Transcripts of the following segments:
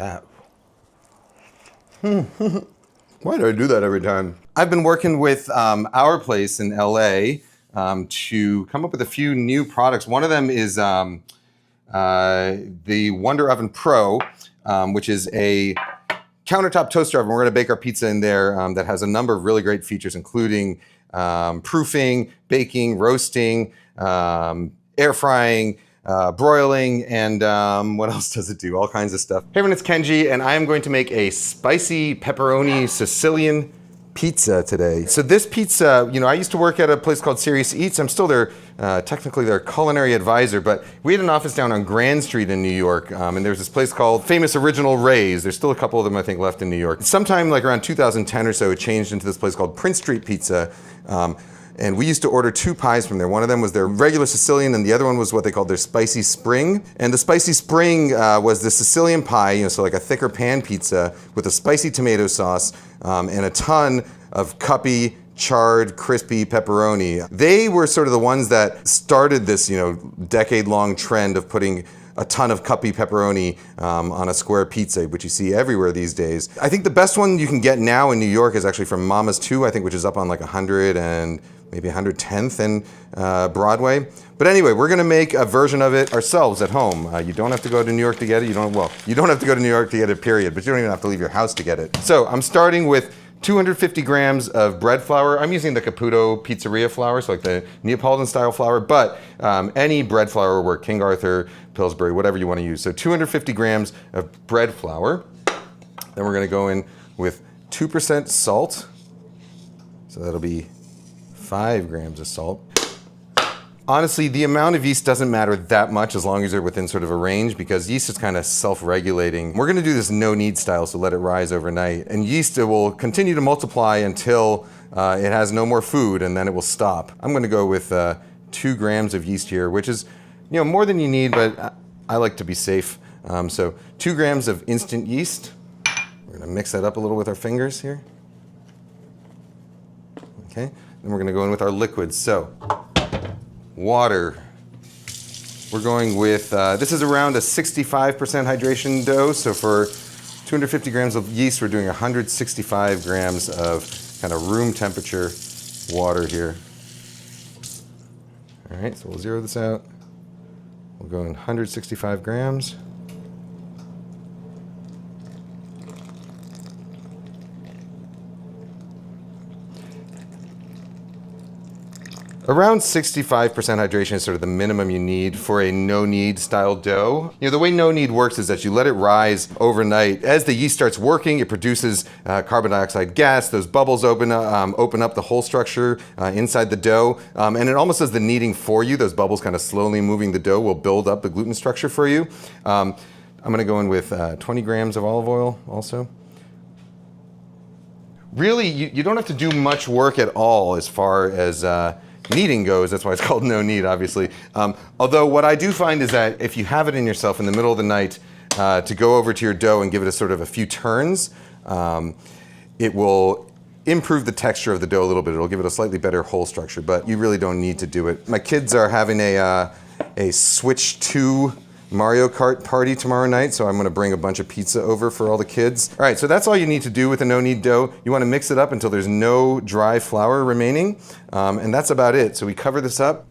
that. Why do I do that every time? I've been working with our place in LA to come up with a few new products. One of them is the Wonder Oven Pro, which is a countertop toaster oven. We're going to bake our pizza in there that has a number of really great features, including proofing, baking, roasting, air frying, broiling, and what else does it do? All kinds of stuff. Hey everyone, it's Kenji, and I am going to make a spicy pepperoni Sicilian pizza today. So this pizza, I used to work at a place called Serious Eats. I'm still technically their culinary advisor, but we had an office down on Grand Street in New York, and there's this place called Famous Original Ray's. There's still a couple of them, I think, left in New York. Sometime like around 2010 or so, it changed into this place called Prince Street Pizza. And we used to order 2 pies from there. One of them was their regular Sicilian, and the other one was what they called their Spicy Spring. And the Spicy Spring was the Sicilian pie, so like a thicker pan pizza with a spicy tomato sauce and a ton of Cuppy, charred, crispy pepperoni. They were sort of the ones that started this, decade-long trend of putting a ton of Cuppy pepperoni on a square pizza, which you see everywhere these days. I think the best one you can get now in New York is actually from Mama's 2, I think, which is up on like 100 and maybe 110th and Broadway. But anyway, we're gonna make a version of it ourselves at home. You don't have to go to New York to get it. You don't have to go to New York to get it, period, but you don't even have to leave your house to get it. So I'm starting with 250 grams of bread flour. I'm using the Caputo Pizzeria flour, so like the Neapolitan style flour, but any bread flour will work, King Arthur, Pillsbury, whatever you want to use. So 250 grams of bread flour. Then we're gonna go in with 2% salt. So that'll be 5 grams of salt. Honestly, the amount of yeast doesn't matter that much as long as they're within sort of a range, because yeast is kind of self-regulating. We're gonna do this no-knead style, so let it rise overnight. And yeast will continue to multiply until it has no more food, and then it will stop. I'm gonna go with 2 grams of yeast here, which is more than you need, but I like to be safe. So 2 grams of instant yeast. We're gonna mix that up a little with our fingers here. Okay, then we're gonna go in with our liquids. So, water. We're going with, this is around a 65% hydration dough, so for 250 grams of yeast, we're doing 165 grams of kind of room temperature water here. All right, so we'll zero this out. We'll go in 165 grams. Around 65% hydration is sort of the minimum you need for a no-knead style dough. The way no-knead works is that you let it rise overnight. As the yeast starts working, it produces carbon dioxide gas. Those bubbles open up the whole structure inside the dough, and it almost does the kneading for you. Those bubbles kind of slowly moving the dough will build up the gluten structure for you. I'm gonna go in with 20 grams of olive oil also. Really, you don't have to do much work at all as far as kneading goes. That's why it's called no-knead, obviously. Although what I do find is that if you have it in yourself in the middle of the night to go over to your dough and give it a few turns, it will improve the texture of the dough a little bit. It'll give it a slightly better whole structure, but you really don't need to do it. My kids are having a Switch 2 Mario Kart party tomorrow night, so I'm gonna bring a bunch of pizza over for all the kids. All right, so that's all you need to do with a no-knead dough. You wanna mix it up until there's no dry flour remaining, and that's about it. So we cover this up.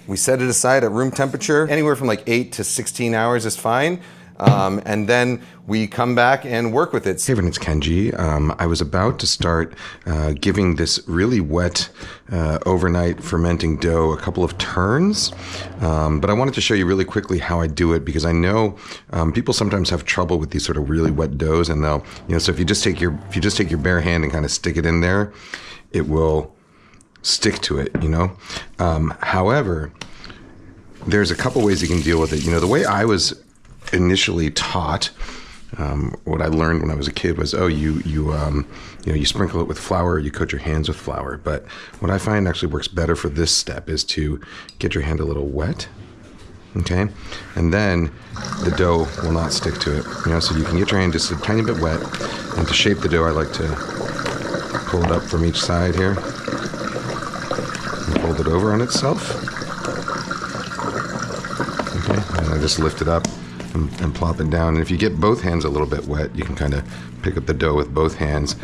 We set it aside at room temperature. Anywhere from like 8 to 16 hours is fine. And then we come back and work with it. Hey everyone, it's Kenji. I was about to start giving this really wet overnight fermenting dough a couple of turns, but I wanted to show you really quickly how I do it, because I know people sometimes have trouble with these sort of really wet doughs, and they'll, so if you just take your bare hand and kind of stick it in there, it will stick to it, However, there's a couple ways you can deal with it. The way I was initially taught, what I learned when I was a kid was, you sprinkle it with flour, you coat your hands with flour. But what I find actually works better for this step is to get your hand a little wet, okay? And then the dough will not stick to it, so you can get your hand just a tiny bit wet. And to shape the dough, I like to pull it up from each side here and fold it over on itself. Okay, and I just lift it up and plop it down. And if you get both hands a little bit wet, you can kind of pick up the dough with both hands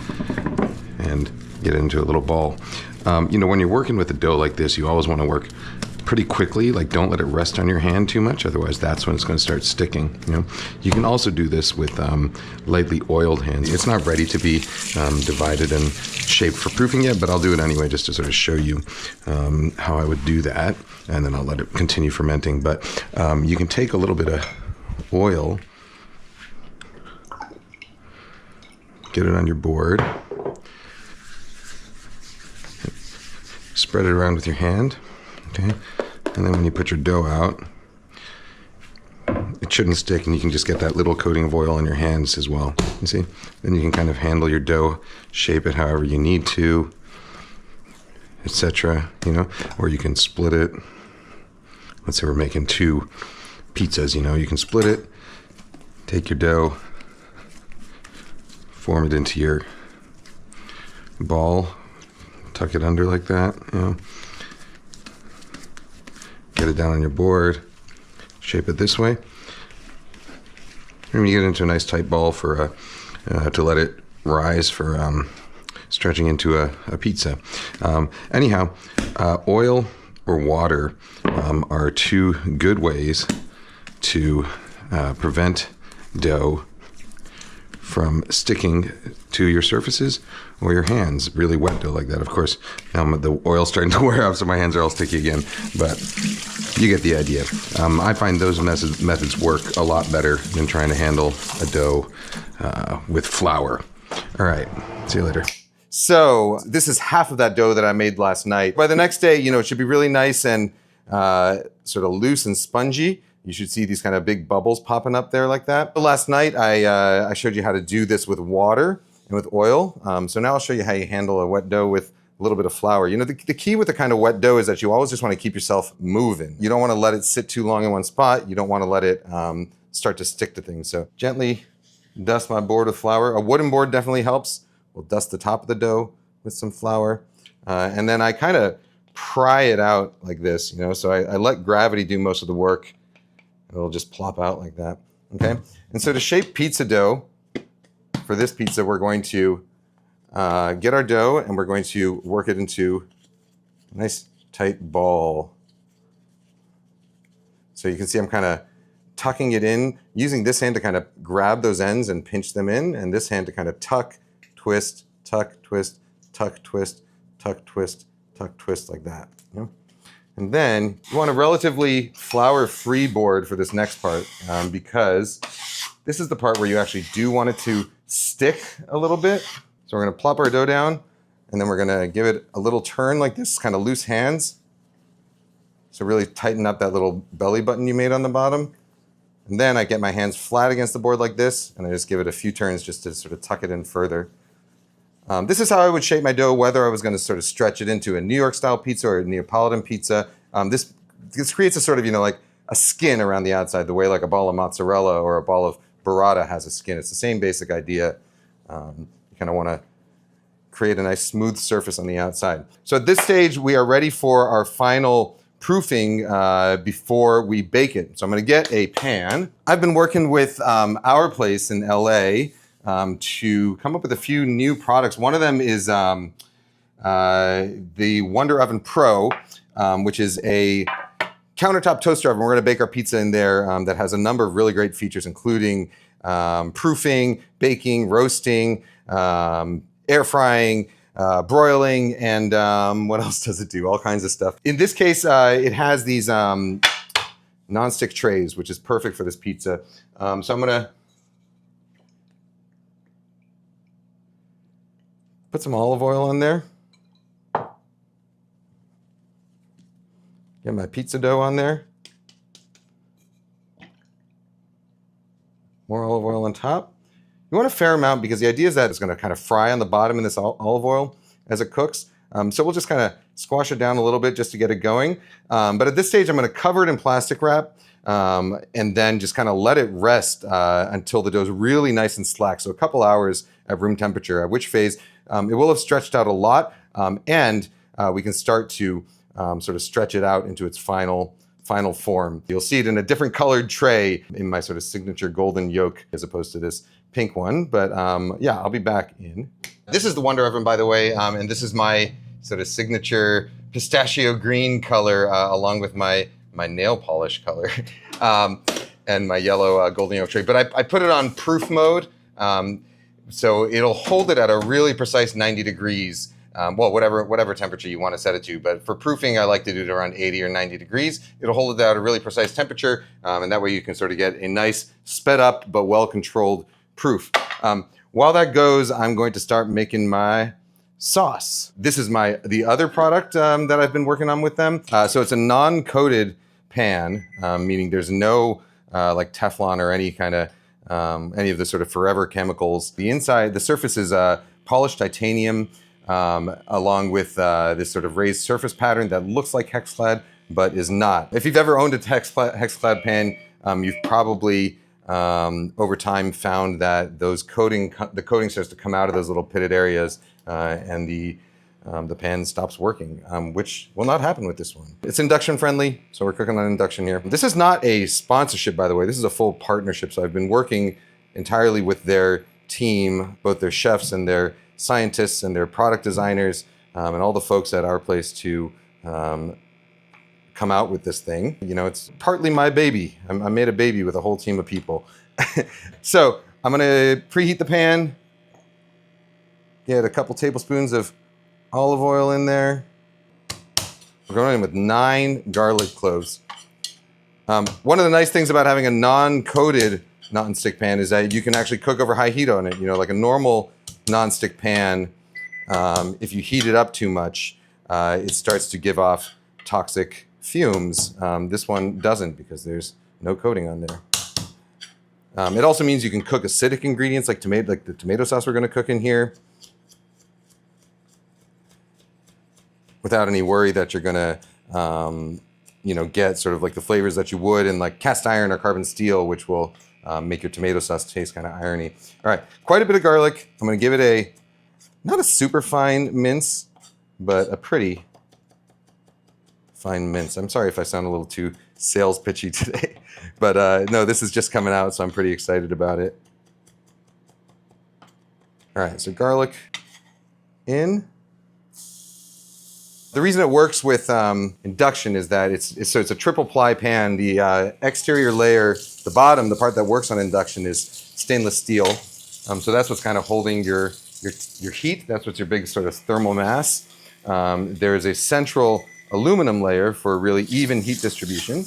and get it into a little ball. You know, when you're working with a dough like this, you always want to work pretty quickly. Like, don't let it rest on your hand too much, otherwise that's when it's going to start sticking. You know, you can also do this with lightly oiled hands. It's not ready to be divided and shaped for proofing yet, but I'll do it anyway just to sort of show you how I would do that, and then I'll let it continue fermenting. But you can take a little bit of oil, get it on your board, spread it around with your hand, okay? And then when you put your dough out, it shouldn't stick, and you can just get that little coating of oil on your hands as well. You see? Then you can kind of handle your dough, shape it however you need to, etc. You know, or you can split it. Let's say we're making 2 pizzas, you know, you can split it, take your dough, form it into your ball, tuck it under like that, you know, get it down on your board, shape it this way. And you get into a nice tight ball for to let it rise for stretching into a pizza. Anyhow, oil or water are 2 good ways to prevent dough from sticking to your surfaces or your hands. Really wet dough like that. Of course, the oil's starting to wear off, so my hands are all sticky again, but you get the idea. I find those methods work a lot better than trying to handle a dough with flour. All right, see you later. So this is half of that dough that I made last night. By the next day, you know, it should be really nice and sort of loose and spongy. You should see these kind of big bubbles popping up there like that. Last night, I showed you how to do this with water and with oil. So now I'll show you how you handle a wet dough with a little bit of flour. You know, the key with the kind of wet dough is that you always just want to keep yourself moving. You don't want to let it sit too long in one spot. You don't want to let it start to stick to things. So gently dust my board with flour. A wooden board definitely helps. We'll dust the top of the dough with some flour. And then I kind of pry it out like this, you know, so I let gravity do most of the work. It'll just plop out like that, okay? And so to shape pizza dough, for this pizza, we're going to get our dough and we're going to work it into a nice tight ball. So you can see I'm kind of tucking it in, using this hand to kind of grab those ends and pinch them in, and this hand to kind of tuck, twist, tuck, twist, tuck, twist, tuck, twist, tuck, twist, like that. You know? And then you want a relatively flour-free board for this next part because this is the part where you actually do want it to stick a little bit. So we're going to plop our dough down, and then we're going to give it a little turn like this, kind of loose hands. So really tighten up that little belly button you made on the bottom. And then I get my hands flat against the board like this, and I just give it a few turns just to sort of tuck it in further. This is how I would shape my dough, whether I was going to sort of stretch it into a New York style pizza or a Neapolitan pizza. This creates a sort of, you know, like a skin around the outside, the way like a ball of mozzarella or a ball of burrata has a skin. It's the same basic idea. You kind of want to create a nice smooth surface on the outside. So at this stage, we are ready for our final proofing before we bake it. So I'm going to get a pan. I've been working with our place in LA to come up with a few new products. One of them is the Wonder Oven Pro, which is a countertop toaster oven. We're going to bake our pizza in there that has a number of really great features, including proofing, baking, roasting, air frying, broiling, and what else does it do? All kinds of stuff. In this case, it has these non-stick trays, which is perfect for this pizza. So I'm going to put some olive oil on there. Get my pizza dough on there. More olive oil on top. You want a fair amount because the idea is that it's going to kind of fry on the bottom in this olive oil as it cooks. So we'll just kind of squash it down a little bit just to get it going. But at this stage, I'm going to cover it in plastic wrap and then just kind of let it rest until the dough is really nice and slack. So a couple hours at room temperature, at which phase it will have stretched out a lot and we can start to sort of stretch it out into its final final form. You'll see it in a different colored tray in my sort of signature golden yolk as opposed to this pink one. But yeah, I'll be back in. This is the Wonder Oven, by the way, and this is my sort of signature pistachio green color along with my nail polish color and my yellow golden yolk tray. But I put it on proof mode, so it'll hold it at a really precise 90 degrees. Well, whatever temperature you want to set it to. But for proofing, I like to do it around 80 or 90 degrees. It'll hold it at a really precise temperature, and that way you can sort of get a nice sped up but well-controlled proof. While that goes, I'm going to start making my sauce. This is the other product that I've been working on with them. So it's a non-coated pan, meaning there's no like Teflon or any kind of any of the sort of forever chemicals. The inside, the surface is polished titanium, along with this sort of raised surface pattern that looks like hexclad, but is not. If you've ever owned a hexclad pan, you've probably over time found that the coating starts to come out of those little pitted areas, and the pan stops working, which will not happen with this one. It's induction friendly, so we're cooking on induction here. This is not a sponsorship, by the way. This is a full partnership, so I've been working entirely with their team, both their chefs and their scientists and their product designers, and all the folks at our place to come out with this thing. You know, it's partly my baby. I made a baby with a whole team of people. So I'm gonna preheat the pan, get a couple tablespoons of olive oil in there. We're going in with 9 garlic cloves. One of the nice things about having a non-coated non-stick pan is that you can actually cook over high heat on it. You know, like a normal non-stick pan, if you heat it up too much, it starts to give off toxic fumes. This one doesn't because there's no coating on there. It also means you can cook acidic ingredients like the tomato sauce we're going to cook in here without any worry that you're going to, you know, get sort of like the flavors that you would in like cast iron or carbon steel, which will make your tomato sauce taste kind of irony. All right, quite a bit of garlic. I'm going to give it not a super fine mince, but a pretty fine mince. I'm sorry if I sound a little too sales pitchy today, but no, this is just coming out, so I'm pretty excited about it. All right, so garlic in. The reason it works with induction is that it's a triple ply pan. The exterior layer, the bottom, the part that works on induction is stainless steel. So that's what's kind of holding your heat. That's what's your big sort of thermal mass. There is a central aluminum layer for really even heat distribution.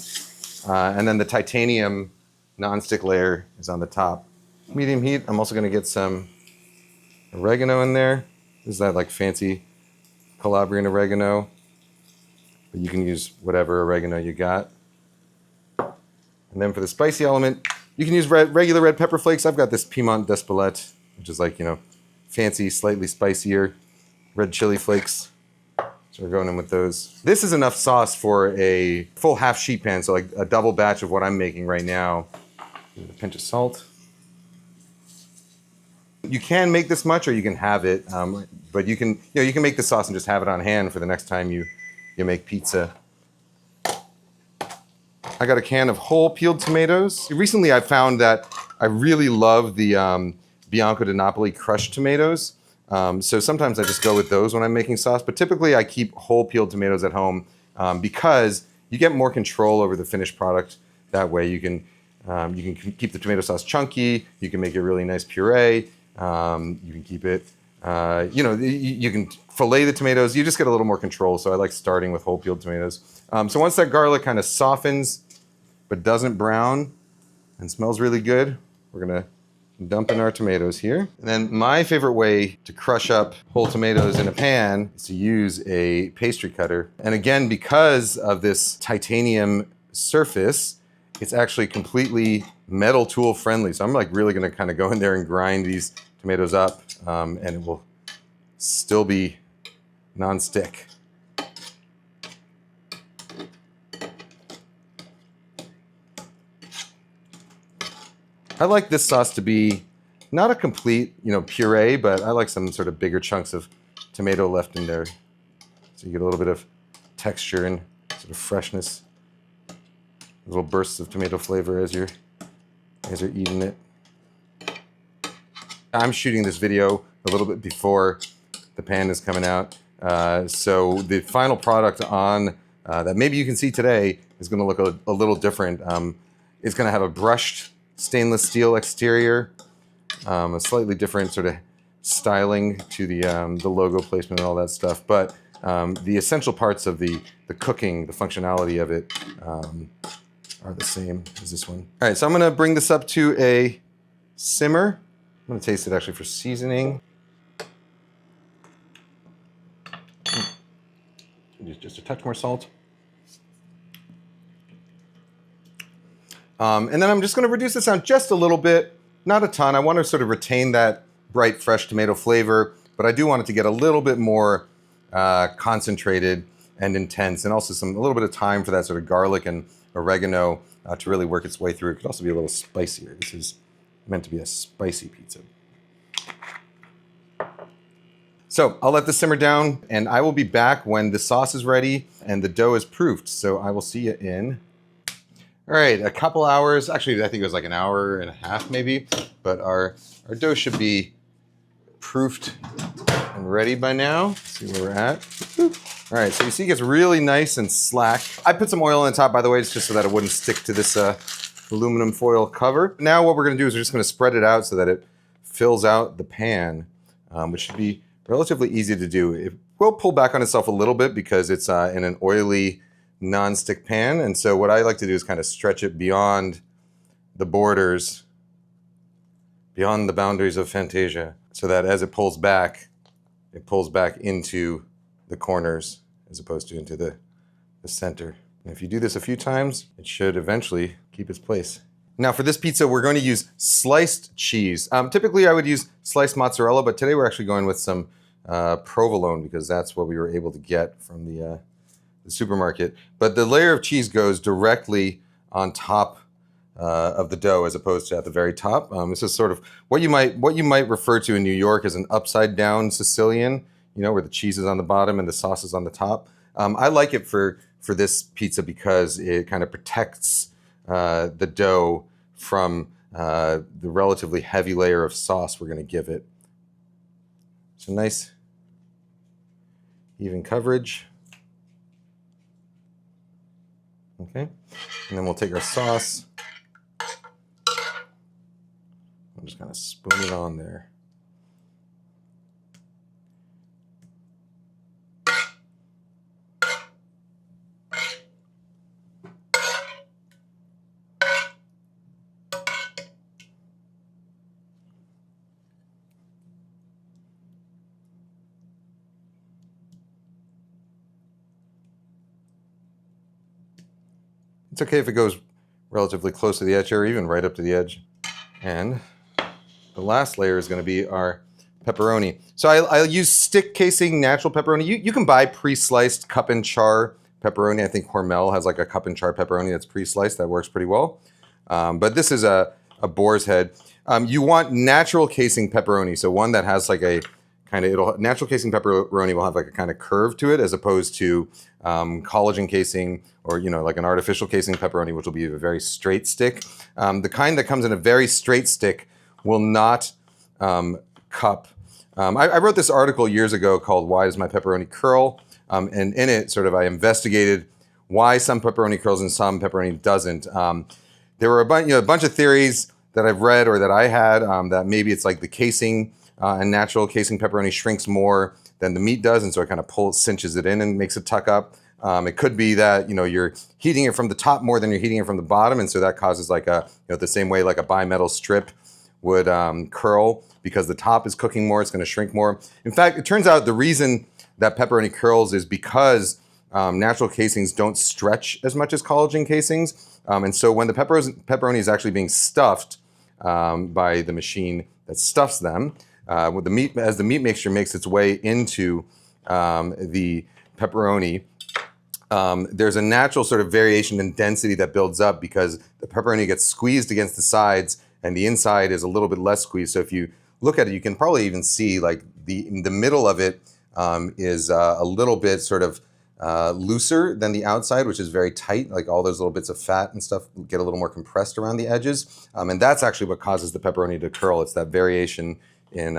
And then the titanium nonstick layer is on the top. Medium heat. I'm also going to get some oregano in there. This is that like fancy Calabrian oregano, but you can use whatever oregano you got. And then for the spicy element, you can use regular red pepper flakes. I've got this Piedmont d'Espelette, which is like, you know, fancy, slightly spicier red chili flakes. So we're going in with those. This is enough sauce for a full half sheet pan, so like a double batch of what I'm making right now. A pinch of salt. You can make this much, or you can have it, but you can make the sauce and just have it on hand for the next time you make pizza. I got a can of whole peeled tomatoes. Recently, I found that I really love the Bianco di Napoli crushed tomatoes. So sometimes I just go with those when I'm making sauce, but typically I keep whole peeled tomatoes at home because you get more control over the finished product that way. You can keep the tomato sauce chunky. You can make a really nice puree. You can keep it, you can fillet the tomatoes. You just get a little more control. So I like starting with whole peeled tomatoes. So once that garlic kind of softens, but doesn't brown and smells really good, we're going to dump in our tomatoes here. And then my favorite way to crush up whole tomatoes in a pan is to use a pastry cutter. And again, because of this titanium surface, it's actually completely metal tool friendly. So I'm like really gonna kind of go in there and grind these tomatoes up, and it will still be non-stick. I like this sauce to be not a complete, puree, but I like some sort of bigger chunks of tomato left in there. So you get a little bit of texture and sort of freshness little bursts of tomato flavor as you're eating it. I'm shooting this video a little bit before the pan is coming out. So the final product on that maybe you can see today is going to look a little different. It's going to have a brushed stainless steel exterior, a slightly different sort of styling to the logo placement and all that stuff. But the essential parts of the cooking, the functionality of it, are the same as this one. All right, so I'm going to bring this up to a simmer. I'm going to taste it actually for seasoning. Just a touch more salt. And then I'm just going to reduce this down just a little bit, not a ton. I want to sort of retain that bright, fresh tomato flavor, but I do want it to get a little bit more concentrated and intense, and also a little bit of time for that sort of garlic and oregano to really work its way through. It could also be a little spicier. This is meant to be a spicy pizza. So I'll let this simmer down, and I will be back when the sauce is ready and the dough is proofed. So I will see you in, all right, a couple hours. Actually, I think it was like an hour and a half maybe, but our dough should be proofed and ready by now. Let's see where we're at. All right, so you see it gets really nice and slack. I put some oil on the top, by the way, just so that it wouldn't stick to this aluminum foil cover. Now what we're gonna do is we're just gonna spread it out so that it fills out the pan, which should be relatively easy to do. It will pull back on itself a little bit because it's in an oily non-stick pan. And so what I like to do is kind of stretch it beyond the borders, beyond the boundaries of Fantasia, so that as it pulls back into the corners as opposed to into the center. And if you do this a few times, it should eventually keep its place. Now for this pizza, we're going to use sliced cheese. Typically I would use sliced mozzarella, but today we're actually going with some provolone because that's what we were able to get from the supermarket. But the layer of cheese goes directly on top of the dough as opposed to at the very top. This is sort of what you might refer to in New York as an upside down Sicilian, you know, where the cheese is on the bottom and the sauce is on the top. I like it for this pizza because it kind of protects the dough from the relatively heavy layer of sauce we're going to give it. So nice even coverage. Okay, and then we'll take our sauce. I'm just kind of spoon it on there. It's okay if it goes relatively close to the edge or even right up to the edge. And the last layer is going to be our pepperoni. So I'll use stick casing natural pepperoni. You can buy pre-sliced cup and char pepperoni. I think Hormel has like a cup and char pepperoni that's pre-sliced. That works pretty well. But this is a boar's head. You want natural casing pepperoni. So one that has like a kind of, natural casing pepperoni will have like a kind of curve to it as opposed to collagen casing or, you know, like an artificial casing pepperoni, which will be a very straight stick. The kind that comes in a very straight stick will not cup. I wrote this article years ago called Why Does My Pepperoni Curl? And in it, sort of, I investigated why some pepperoni curls and some pepperoni doesn't. There were a bunch of theories that I've read or that I had that maybe it's like the casing and natural casing pepperoni shrinks more than the meat does, and so it kind of cinches it in and makes it tuck up. It could be that, you know, you're heating it from the top more than you're heating it from the bottom, and so that causes like a, you know, the same way like a bimetal strip would curl because the top is cooking more, it's going to shrink more. In fact, it turns out the reason that pepperoni curls is because natural casings don't stretch as much as collagen casings, and so when the pepperoni is actually being stuffed by the machine that stuffs them, with the meat, as the meat mixture makes its way into the pepperoni, there's a natural sort of variation in density that builds up because the pepperoni gets squeezed against the sides and the inside is a little bit less squeezed. So if you look at it, you can probably even see like the middle of it is a little bit sort of looser than the outside, which is very tight. Like all those little bits of fat and stuff get a little more compressed around the edges. And that's actually what causes the pepperoni to curl. It's that variation in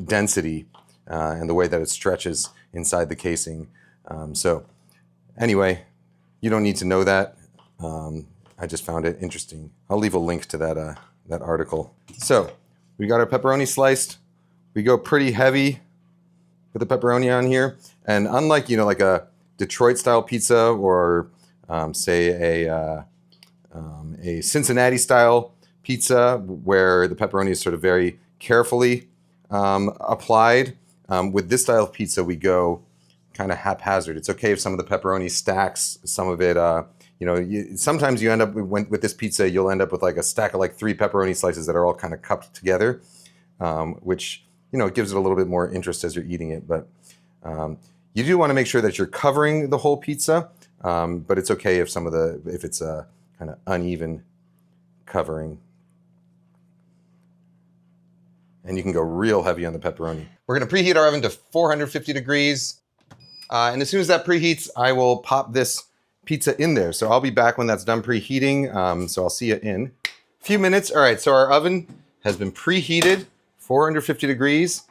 density and the way that it stretches inside the casing. So anyway, you don't need to know that. I just found it interesting. I'll leave a link to that article. So we got our pepperoni sliced. We go pretty heavy with the pepperoni on here. And unlike, like a Detroit style pizza or say a Cincinnati style pizza where the pepperoni is sort of very carefully applied, with this style of pizza, we go kind of haphazard. It's okay if some of the pepperoni stacks, some of it, sometimes you end up with this pizza, you'll end up with like a stack of like 3 pepperoni slices that are all kind of cupped together, which, it gives it a little bit more interest as you're eating it. But you do want to make sure that you're covering the whole pizza, but it's okay if if it's a kind of uneven covering. And you can go real heavy on the pepperoni. We're going to preheat our oven to 450 degrees. And as soon as that preheats, I will pop this pizza in there. So I'll be back when that's done preheating. So I'll see you in a few minutes. All right, so our oven has been preheated, 450 degrees.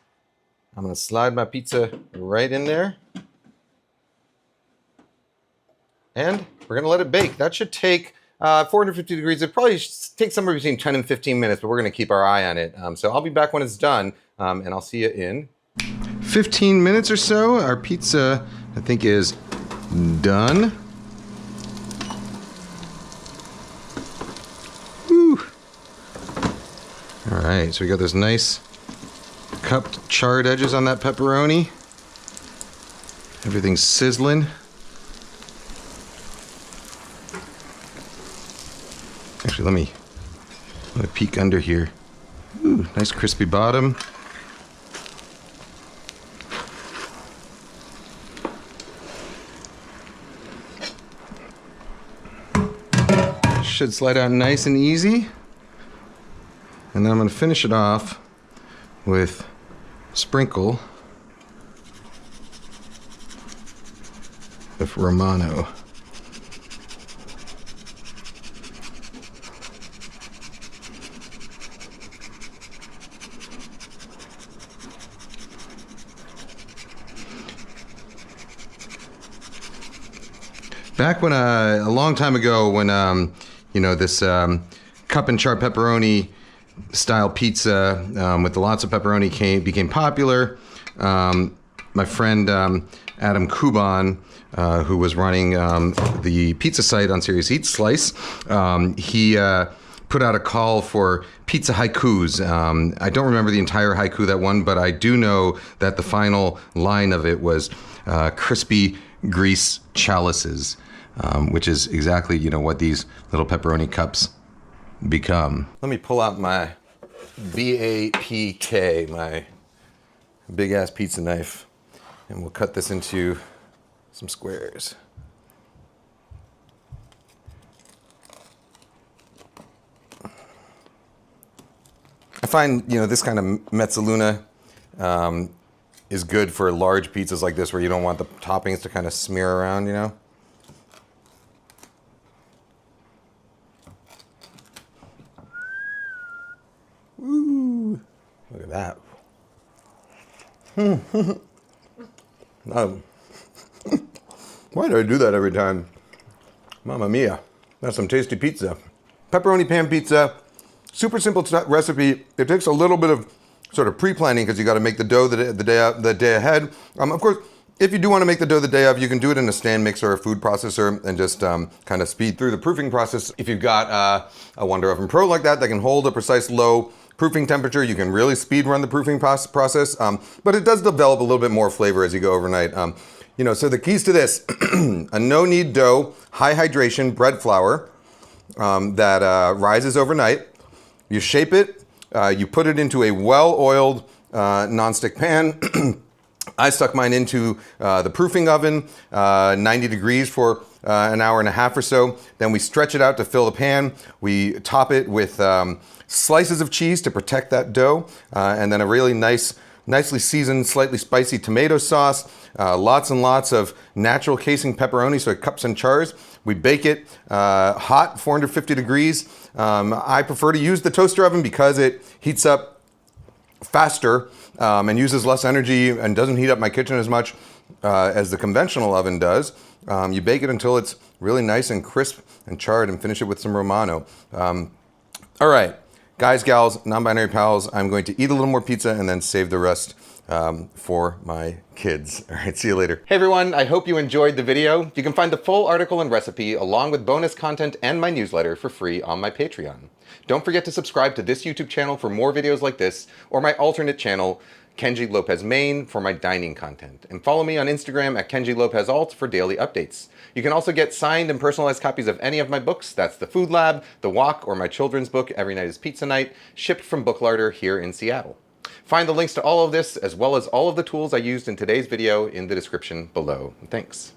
I'm going to slide my pizza right in there. And we're going to let it bake. That should take 450 degrees. It probably takes somewhere between 10 and 15 minutes, but we're going to keep our eye on it. So I'll be back when it's done, and I'll see you in 15 minutes or so. Our pizza, I think, is done. Woo. All right, so we got those nice cupped, charred edges on that pepperoni. Everything's sizzling. Actually, let me peek under here. Ooh, nice crispy bottom. Should slide out nice and easy. And then I'm going to finish it off with a sprinkle of Romano. Back when a long time ago, when this cup and char pepperoni style pizza with lots of pepperoni became popular, my friend Adam Kuban, who was running the pizza site on Serious Eat Slice, he put out a call for pizza haikus. I don't remember the entire haiku that won, but I do know that the final line of it was crispy grease chalices. Which is exactly, what these little pepperoni cups become. Let me pull out my BAPK, my big ass pizza knife, and we'll cut this into some squares. I find, this kind of mezzaluna is good for large pizzas like this where you don't want the toppings to kind of smear around, Ooh, look at that. Why do I do that every time? Mamma mia, that's some tasty pizza. Pepperoni pan pizza, super simple recipe. It takes a little bit of sort of pre-planning because you got to make the dough the day ahead. Of course, if you do want to make the dough the day of, you can do it in a stand mixer or a food processor and just kind of speed through the proofing process. If you've got a Wonder Oven Pro like that can hold a precise low proofing temperature, you can really speed run the proofing process, but it does develop a little bit more flavor as you go overnight. So the keys to this, a no-knead dough, high hydration bread flour that rises overnight. You shape it, you put it into a well-oiled nonstick pan. I stuck mine into the proofing oven, 90 degrees for an hour and a half or so. Then we stretch it out to fill the pan. We top it with slices of cheese to protect that dough, and then a really nice nicely seasoned, slightly spicy tomato sauce, lots and lots of natural casing pepperoni, so it cups and chars. We bake it hot, 450 degrees. I prefer to use the toaster oven because it heats up faster and uses less energy and doesn't heat up my kitchen as much as the conventional oven does. You bake it until it's really nice and crisp and charred and finish it with some Romano. All right, guys, gals, non-binary pals, I'm going to eat a little more pizza and then save the rest for my kids. All right, see you later. Hey everyone, I hope you enjoyed the video. You can find the full article and recipe along with bonus content and my newsletter for free on my Patreon. Don't forget to subscribe to this YouTube channel for more videos like this, or my alternate channel, Kenji Lopez Main, for my dining content. And follow me on Instagram at Kenji Lopez-Alt for daily updates. You can also get signed and personalized copies of any of my books. That's The Food Lab, The Walk, or my children's book, Every Night is Pizza Night, shipped from Book Larder here in Seattle. Find the links to all of this, as well as all of the tools I used in today's video, in the description below. Thanks.